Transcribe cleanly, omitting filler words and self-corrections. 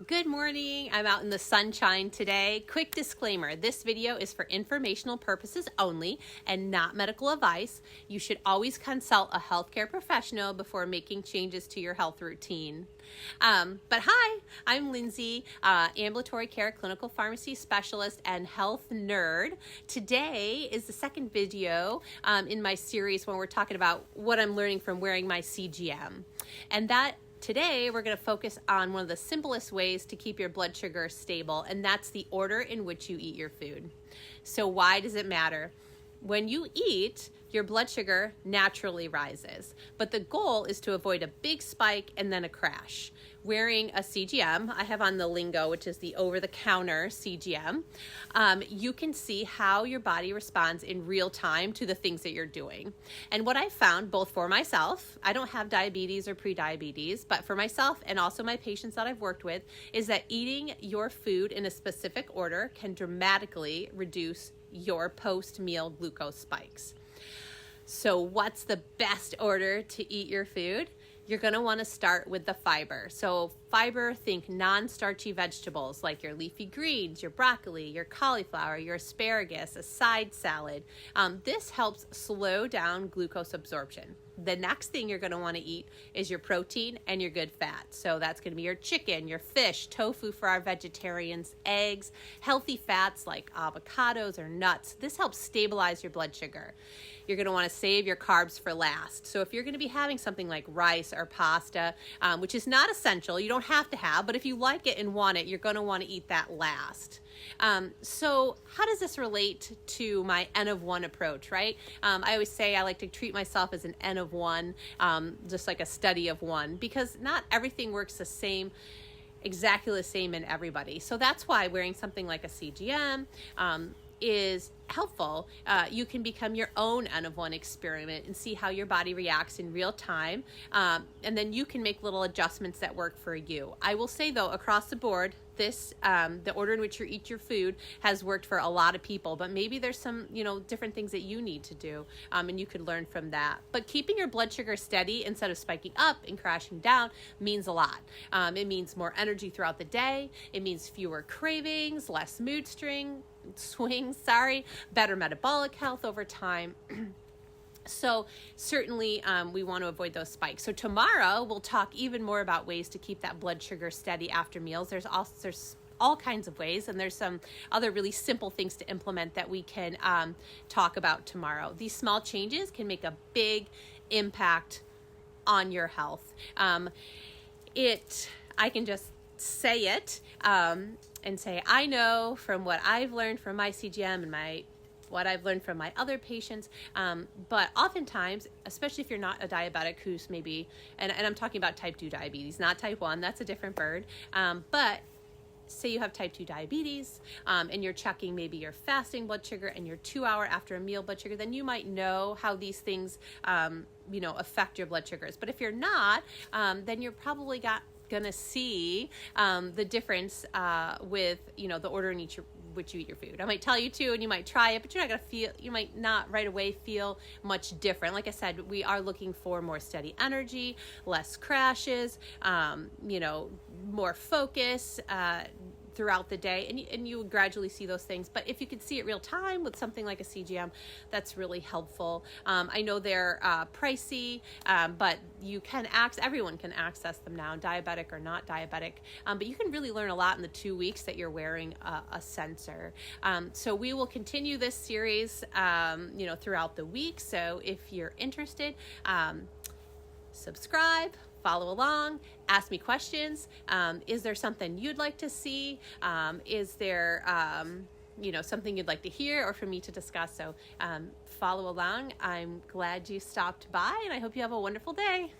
Good morning. I'm out in the sunshine today. Quick disclaimer, this video is for informational purposes only and not medical advice. You should always consult a healthcare professional before making changes to your health routine. But hi, I'm Lindsay, ambulatory care clinical pharmacy specialist and health nerd. Today is the second video in my series when we're talking about what I'm learning from wearing my CGM. And today, we're going to focus on one of the simplest ways to keep your blood sugar stable, and that's the order in which you eat your food. So why does it matter? When you eat, your blood sugar naturally rises, but the goal is to avoid a big spike and then a crash. Wearing a CGM, I have on the Lingo, which is the over-the-counter CGM, you can see how your body responds in real time to the things that you're doing. And what I found, both for myself, I don't have diabetes or pre-diabetes, but for myself and also my patients that I've worked with, is that eating your food in a specific order can dramatically reduce your post-meal glucose spikes. So what's the best order to eat your food? You're going to want to start with the fiber. So fiber, think non-starchy vegetables like your leafy greens, your broccoli, your cauliflower, your asparagus, a side salad. This helps slow down glucose absorption. The next thing you're going to want to eat is your protein and your good fat. So that's going to be your chicken, your fish, tofu for our vegetarians, eggs, healthy fats like avocados or nuts. This helps stabilize your blood sugar. You're going to want to save your carbs for last. So if you're going to be having something like rice or pasta, which is not essential, you don't have to have, but if you like it and want it, you're going to want to eat that last. So how does this relate to my N of 1 approach, right? I always say I like to treat myself as an N of 1, just like a study of 1, because not everything works exactly the same in everybody. So that's why wearing something like a CGM is helpful. You can become your own N of 1 experiment and see how your body reacts in real time. And then you can make little adjustments that work for you. I will say though, across the board, the order in which you eat your food has worked for a lot of people, but maybe there's some, different things that you need to do, and you could learn from that. But keeping your blood sugar steady instead of spiking up and crashing down means a lot. It means more energy throughout the day. It means fewer cravings, less mood swings, better metabolic health over time. So certainly we want to avoid those spikes. So tomorrow we'll talk even more about ways to keep that blood sugar steady after meals. There's all kinds of ways, and there's some other really simple things to implement that we can talk about tomorrow. These small changes can make a big impact on your health. I can just say it and say, I know from what I've learned from my CGM and what I've learned from my other patients, but oftentimes, especially if you're not a diabetic who's maybe, and I'm talking about type 2 diabetes, not type 1, that's a different bird, but say you have type 2 diabetes and you're checking maybe your fasting blood sugar and your 2 hour after a meal blood sugar, then you might know how these things affect your blood sugars. But if you're not, then you're probably gonna see the difference with the order in which you eat your food. I might tell you to, and you might try it, but you might not right away feel much different. Like I said, we are looking for more steady energy, less crashes, more focus throughout the day, and you would gradually see those things. But if you could see it real time with something like a CGM, that's really helpful. I know they're pricey, but everyone can access them now, diabetic or not diabetic. But you can really learn a lot in the 2 weeks that you're wearing a sensor. So we will continue this series, throughout the week. So if you're interested, subscribe, follow along, ask me questions. Is there something you'd like to see? Is there, something you'd like to hear or for me to discuss? So follow along. I'm glad you stopped by, and I hope you have a wonderful day.